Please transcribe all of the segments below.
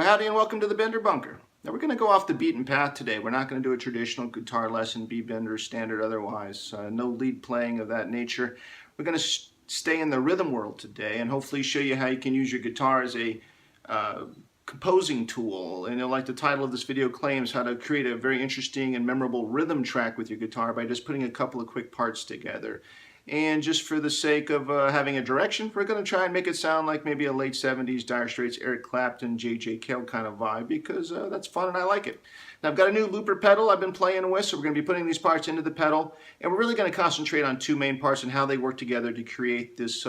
Well, howdy and welcome to the Bender Bunker. Now we're going to go off the beaten path today. We're not going to do a traditional guitar lesson, B-bend or standard otherwise. No lead playing of that nature. We're going to stay in the rhythm world today and hopefully show you how you can use your guitar as a composing tool. And like the title of this video claims, how to create a very interesting and memorable rhythm track with your guitar by just putting a couple of quick parts together. And just for the sake of having a direction, we're going to try and make it sound like maybe a late 70s Dire Straits, Eric Clapton, J.J. Cale kind of vibe, because that's fun and I like it. Now I've got a new looper pedal I've been playing with, so we're going to be putting these parts into the pedal, and we're really going to concentrate on two main parts and how they work together to create this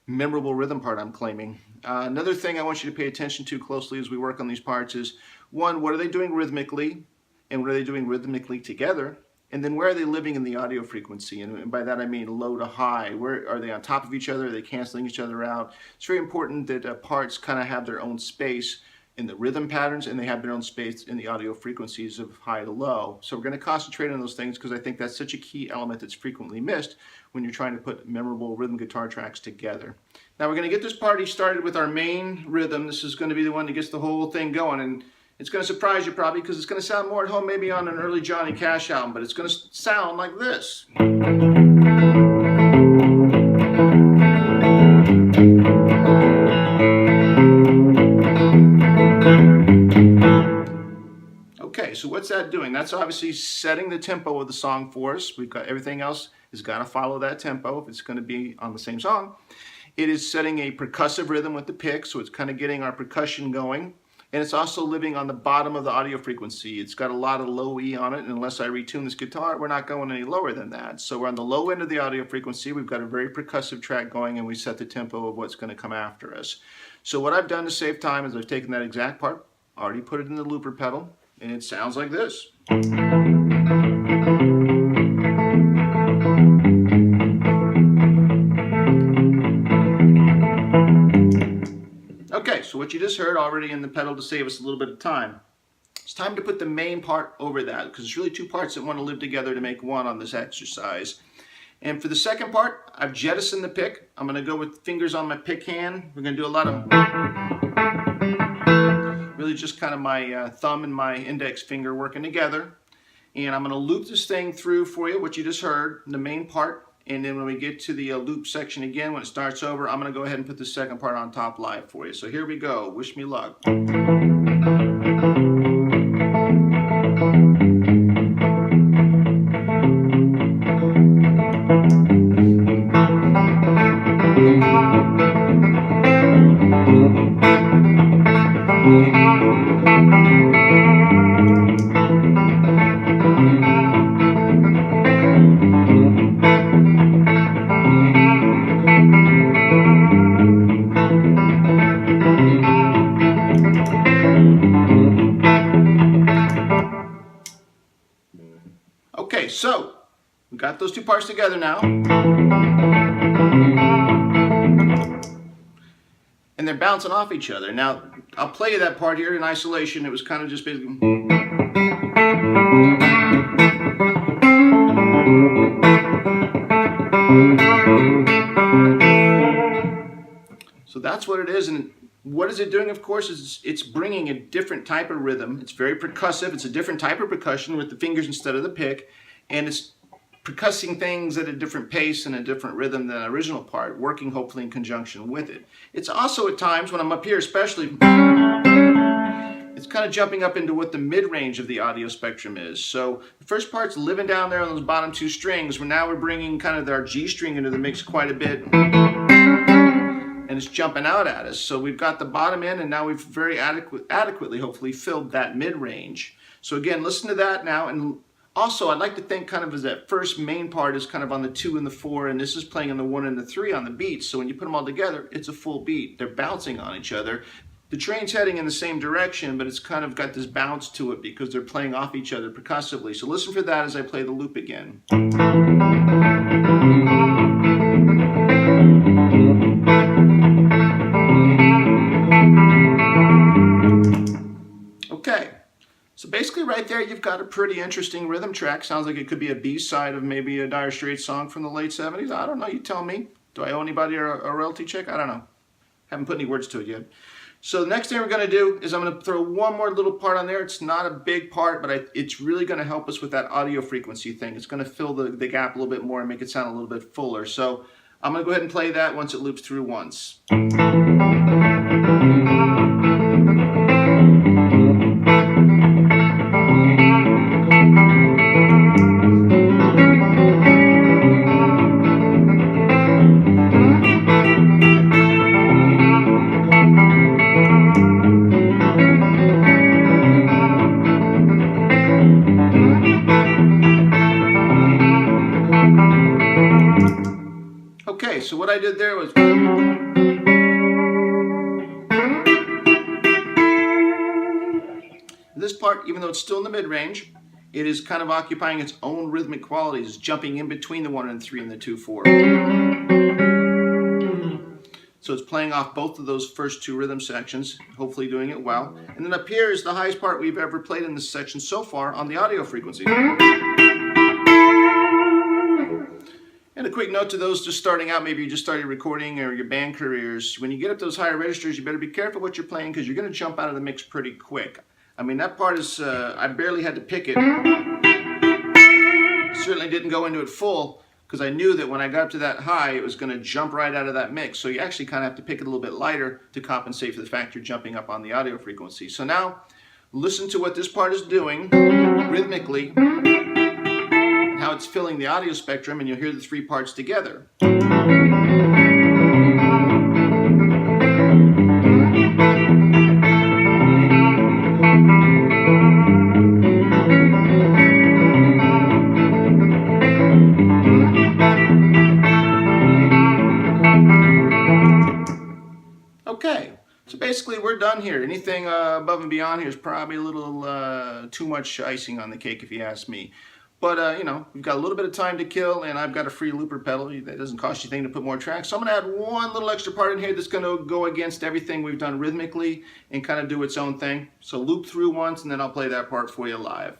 memorable rhythm part I'm claiming. Another thing I want you to pay attention to closely as we work on these parts is, one, what are they doing rhythmically, and what are they doing rhythmically together? And then where are they living in the audio frequency? And by that I mean low to high. Where are they on top of each other? Are they canceling each other out? It's very important that parts kind of have their own space in the rhythm patterns, and they have their own space in the audio frequencies of high to low. So we're going to concentrate on those things because I think that's such a key element that's frequently missed when you're trying to put memorable rhythm guitar tracks together. Now we're going to get this party started with our main rhythm. This is going to be the one that gets the whole thing going, and it's going to surprise you probably because it's going to sound more at home maybe on an early Johnny Cash album, but it's going to sound like this. Okay, so what's that doing? That's obviously setting the tempo of the song for us. We've got everything else has got to follow that tempo if it's going to be on the same song. It is setting a percussive rhythm with the pick, so it's kind of getting our percussion going. And it's also living on the bottom of the audio frequency. It's got a lot of low E on it, and unless I retune this guitar, we're not going any lower than that. So we're on the low end of the audio frequency. We've got a very percussive track going, and we set the tempo of what's going to come after us. So what I've done to save time is I've taken that exact part, already put it in the looper pedal, and it sounds like this. Okay, so what you just heard already in the pedal to save us a little bit of time. It's time to put the main part over that because it's really two parts that want to live together to make one on this exercise. And for the second part, I've jettisoned the pick. I'm going to go with fingers on my pick hand. We're going to do a lot of really just kind of my thumb and my index finger working together. And I'm going to loop this thing through for you, what you just heard, the main part. And then when we get to the loop section again, when it starts over, I'm going to go ahead and put the second part on top live for you. So here we go. Wish me luck. Okay, so we got those two parts together now. And they're bouncing off each other. Now, I'll play you that part here in isolation. It was kind of just basically... So that's what it is. And what is it doing, of course, is it's bringing a different type of rhythm. It's very percussive. It's a different type of percussion with the fingers instead of the pick. And it's percussing things at a different pace and a different rhythm than the original part, working hopefully in conjunction with it. It's also at times, when I'm up here especially, it's kind of jumping up into what the mid-range of the audio spectrum is. So the first part's living down there on those bottom two strings, where now we're bringing kind of our G string into the mix quite a bit. And it's jumping out at us. So we've got the bottom end, and now we've very adequately, hopefully, filled that mid-range. So again, listen to that now. And also, I'd like to think kind of as that first main part is kind of on the 2 and the 4, and this is playing on the 1 and the 3 on the beat. So when you put them all together, it's a full beat. They're bouncing on each other. The train's heading in the same direction, but it's kind of got this bounce to it because they're playing off each other percussively. So listen for that as I play the loop again. Okay, so basically right there you've got a pretty interesting rhythm track. Sounds like it could be a B-side of maybe a Dire Straits song from the late 70s. I don't know, you tell me. Do I owe anybody a royalty check? I don't know. Haven't put any words to it yet. So the next thing we're going to do is I'm going to throw one more little part on there. It's not a big part, but it's really going to help us with that audio frequency thing. It's going to fill the gap a little bit more and make it sound a little bit fuller. So I'm going to go ahead and play that once it loops through once. Okay, so what I did there was this part, even though it's still in the mid-range, it is kind of occupying its own rhythmic qualities, jumping in between the 1 and 3 and the 2/4. So it's playing off both of those first two rhythm sections, hopefully doing it well. And then up here is the highest part we've ever played in this section so far on the audio frequency. And a quick note to those just starting out, maybe you just started recording or your band careers, when you get up those higher registers, you better be careful what you're playing because you're going to jump out of the mix pretty quick. I mean, that part is, I barely had to pick it. Certainly didn't go into it full because I knew that when I got up to that high, it was going to jump right out of that mix. So you actually kind of have to pick it a little bit lighter to compensate for the fact you're jumping up on the audio frequency. So now, listen to what this part is doing rhythmically, how it's filling the audio spectrum, and you'll hear the three parts together. Okay, so basically we're done here. Anything above and beyond here is probably a little too much icing on the cake if you ask me. But, you know, we've got a little bit of time to kill, and I've got a free looper pedal. That doesn't cost you anything to put more tracks. So I'm going to add one little extra part in here that's going to go against everything we've done rhythmically and kind of do its own thing. So loop through once, and then I'll play that part for you live.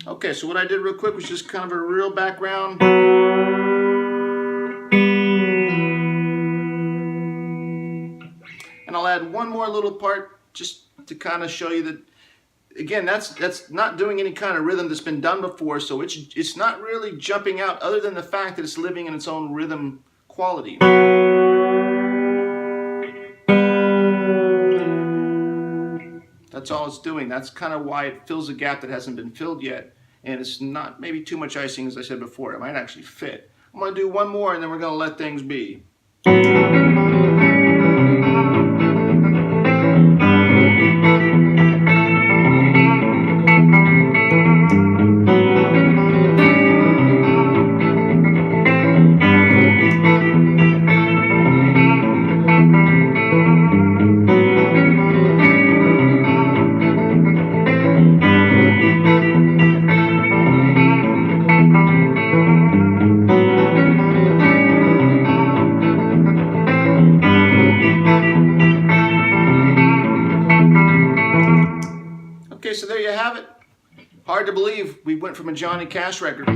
Okay, so what I did real quick was just kind of a real background. And I'll add one more little part just to kind of show you that, again, that's not doing any kind of rhythm that's been done before, so it's not really jumping out other than the fact that it's living in its own rhythm quality. That's all it's doing. That's kind of why it fills a gap that hasn't been filled yet. And it's not maybe too much icing, as I said before. It might actually fit. I'm going to do one more, and then we're going to let things be. Okay, so there you have it. Hard to believe we went from a Johnny Cash record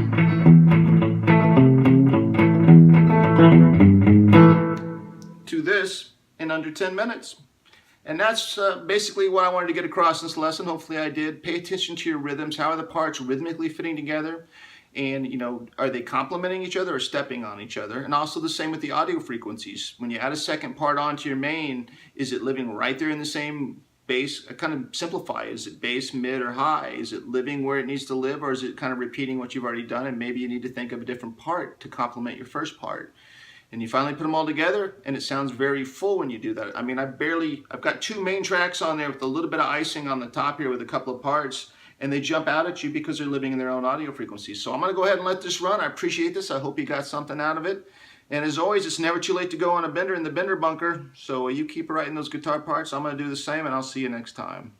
to this in under 10 minutes. And that's basically what I wanted to get across in this lesson. Hopefully I did. Pay attention to your rhythms. How are the parts rhythmically fitting together? And, you know, are they complementing each other or stepping on each other? And also the same with the audio frequencies. When you add a second part onto your main, is it living right there in the same bass? I kind of simplify. Is it bass, mid, or high? Is it living where it needs to live, or is it kind of repeating what you've already done, and maybe you need to think of a different part to complement your first part? And you finally put them all together, and it sounds very full when you do that. I mean, I've got two main tracks on there with a little bit of icing on the top here with a couple of parts, and they jump out at you because they're living in their own audio frequencies. So I'm going to go ahead and let this run. I appreciate this. I hope you got something out of it. And as always, it's never too late to go on a bender in the Bender Bunker. So you keep writing those guitar parts. I'm going to do the same, and I'll see you next time.